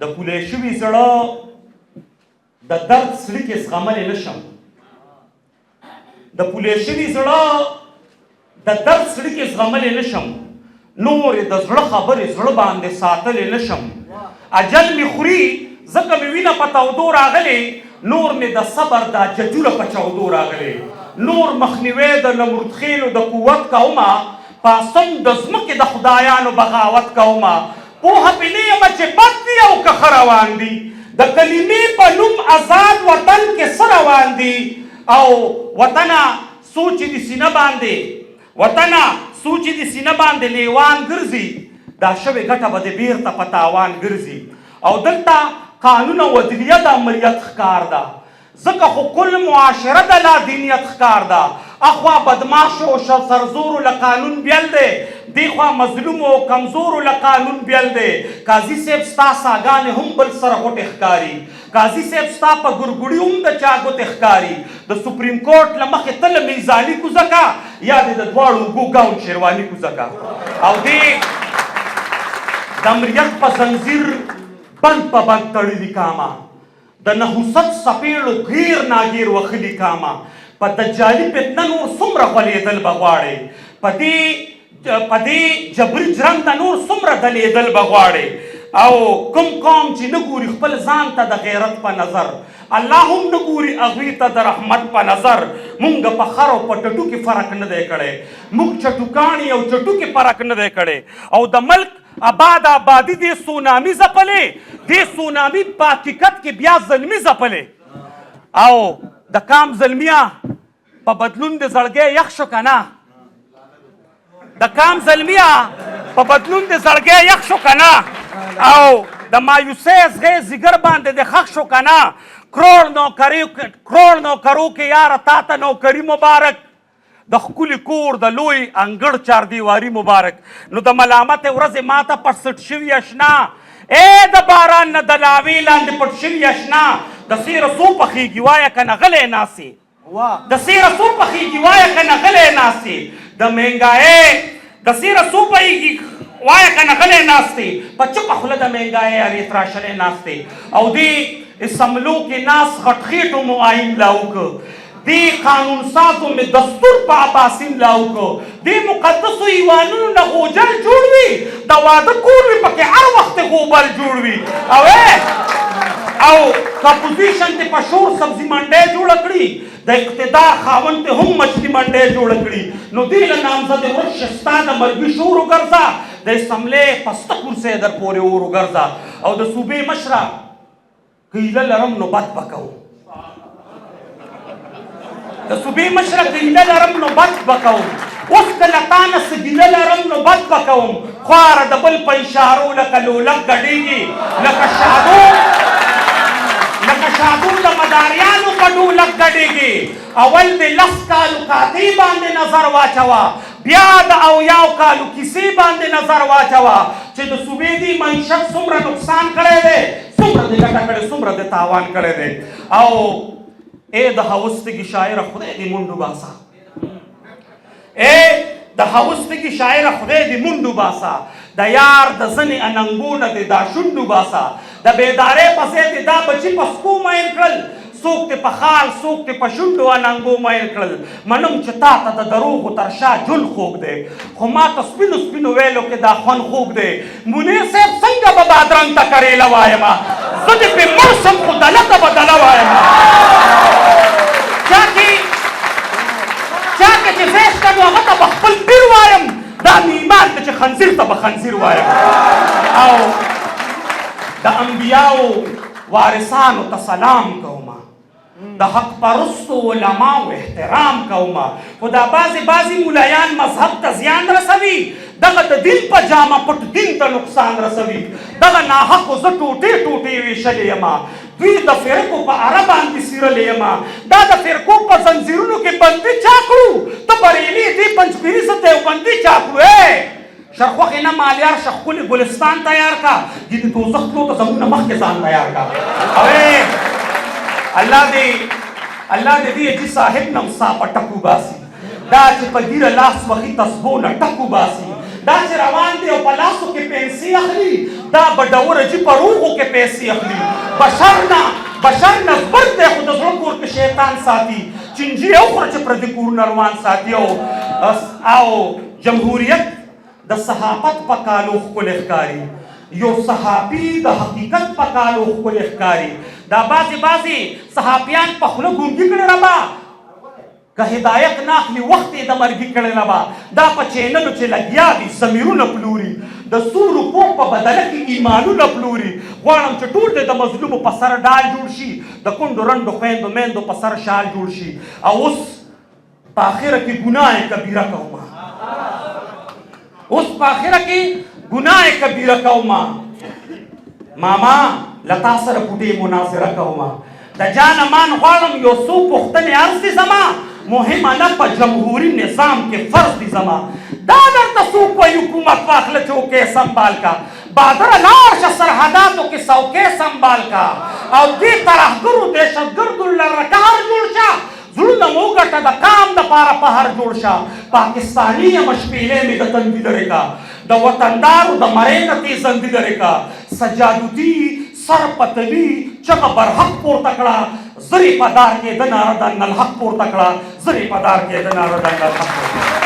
د پولې شوي زړه د درد سړي کې زغملی نشم د پولې شوي زړه د درد سړي کې زغملی نشم نورې د زړه خبرې زړه باندې ساتلی نشم اجل مې خوري ځکه مې وینه په تودو راغلې نور مې د صبر دا ججوله په چاودو راغلې نور مخنیوی د نمرودخیلو د قوت کومه پاسم د ځمکې د خدایانو بغاوت کومه پوهه پې نه یمه چې بد دي او که ښه روان دي د کلمې په نوم آزاد وطن کې څه روان دي او وطنه سوچ دې سینه باندې وطنه سوچ دې سینه باندې لیوان ګرځي دا شوې ګټه به دې بیرته په تاوان ګرځي او دلته قانون او عدلیه د امریت ښکار ده ځکه خو کل معاشره د لا دینیت ښکار ده اخوا بدماشو او سرزورو له قانون بیل دی دی خوا مظلومو او کمزورو له قانون بیل دی قاضي صاحب ستا ساګانې هم بل سره غوټې ښکاري قاضي صاحب ستا په ګورګوړي هم د چا ګوتې ښکاري د سپریم کورټ له مخې ته له میزاني کوزه کا یا دې د دواړو اوږو ګاون شیرواني کوزه کا او دې د امریت په زنځیر بند په بند تړلي کاما د نحوست څپېړو غیر ناګیر وښلي کاما په دجالي فتنه نور څومره غولېدل به غواړې په دې جبري جرم ته نور څومره دلېدل به غواړې او کوم قوم چې نه ګوري خپل ځان ته د غیرت په نظر الله هم نه ګوري هغوی ته د رحمت په نظر مونږ په خر او په ټټو کې فرق نه دی کړی موږ چټوکاڼي او چټو کې فرق نه دی کړی او د ملک آبادي دې سونامي ځپلې دې سونامي په حقیقت کې بیا ظلمي ځپلې او د کام زلمیه په بدلون د زړګی یخ شو که نه د کام زلمیه په بدلون د زړګی یخ شو که نه او د مایوسۍ زغی ځیګر باندې د خښ شو که نه کروڑ نوکرو کې یاره تا ته نوکري مبارک د ښکلي کور د لوی انګړ چاردیواري مبارک نو د ملامت ورځې ماته پړسټ شوي اشنا د باران نه د لاوې لاندې پټ شوي اشنا د سیره څو پخېږي وایه که نه غلی ناستې د سیره څو پخېږي وایه که نه غلی ناستې د مهنګایۍ د سیره څو پخېږي وایه که نه غلی ناستې په چپه خوله د مهنګایۍ هرې تراشلې ناستې او دې اسمبلو کې ناست غټخېټو مو آیین لاو که دې قانون سازو مې دستور په اباسین لاو که دې مقدسو ایوانونو نه غوجل جوړ وي د واده کور وي پکې هر وخت غوبل جوړ وي او اپوزیشن ته په شور سبزي منډۍ جوړه کړي د اقتدار خاوند ته هم مچلي منډۍ جوړه کړي نو دې له نامزد ورک شستا د مرګي شور وګرځه د اسمبلې پسته کرسۍ در پورې اور وګرځه او د صوبې مشره که هیله لرم نو بد به کوم د صوبې مشره که هیله لرم نو بد به کوم اوس که له تا نه څه ګیله لرم نو بد به کوم خواره د بل په اشارو لکه لولک ګډېږي لکه شادو د مداریانو په ډولک ګډېږي اول د لس کالو قاطع باندې نظر واچوه بیا د اویاو کالو کیسې باندې نظر واچوه چې د صوبې دې معیشت څومره نقصان کړی دی څومره دې ګټه کړې څومره دې تاوان کړی دی او د هوستګي شاعره خدای دې منډو باسه د هوستګي شاعره خدای دې منډو باسه د یار د زنې اننګونه دې دا شونډو باسه د بیدارۍ په ځای دې دا بچي په سکو مین کړل څوک دې په خال څوک دې په شونډو اننګو مین کړل منم چې تا ته د دروغو تر شا جل خوږ دی خو ما ته سپینو سپینو ویلو کې دا خوند خوږ دی منیر صاحب څنګه به بادرنګ ته کریله وایمه زه دې پرې مړ شم خو دله ته به دله وایمه چا کې چې زیش که نو هغه ته به خپل پیر وایم دا مې ایمان ته چې خنزیر ته به خنزیر وایم او د انبیاو وارثانو ته سلام کومه د حق پرستو علماو احترام کومه خو دا بعضې مولایان مذهب ته زیان رسوي دغه د دین په جامه پټ دین ته نقصان رسوي دغه ناحقو زه ټوټې ټوټې ویشلې یمه دوی د فرقو په اره باندې څیرلې یمه دا د فرقو په زنځیرونو کې بندي چا کړو ته بریلي دې پنجپیري څه دیوبندي چا کړو شرخوخې نه مالیار شه ښکلې ګلستان تیار کا دې دوزخ تلو ته زموږ نه مخکې ځان تیار کا الله دې دې حاجي صاحب نه سا په ټکو باسي دا چې په ګیره لاس وهي تسبو نه ټکو باسي دا چې روان دی او په لاسو کې پنسي اخلي دا بډور چې پروغو کې پیسې اخلي بشر نه زبر دی خو د زړه کور کې شیطان ساتي چنجي او خره چې پردي کورونه روان ساتي او جمهوریت د صحافت په کالو ښکلی ښکاري یو صحافي د حقیقت په کالو ښکلی ښکاري دا بعضې صحافیان په خوله ګونګي کړې ربا که هدایت نه اخلي وخت یې د مرګي کړی ربا دا په چینلو چې لګیا دي ضمیرونه پلوري د څو روپو په بدله کې ایمانونه پلوري غواړم چې ټول د مظلومو په سر ډال جوړ شي د کونډو رنډو خویندو میندو په سر شال جوړ شي او اوس په اخره کې ګناه کبیره کومه ګناه کبیره کومه ماما لتا سره پوټې مناظره کومه د جان امان غواړم یو څو پوښتنې عرض دي زما مهمه نه په جمهوري نظام کې فرض دي زما دا درته څوک وایي حکومت واخله چوکۍ سنبال کا بادره لاړ شه سرحداتو کې څوکۍ سنبال کا او دې ترهګرو دهشتګردو لره کار جوړ شه زړونه مو وګټه د کام دپاره پهر جوړ شه پاکستاني یم شپېلې مې د تندي لرې کا د وطندارو د مرۍ نه تېزندي لرې کا سجادودي سر پتلی چغه برحق پورته کړه زری په دار کې د ناره د الحق پورته کړه زری په دار کې د ناره د الحق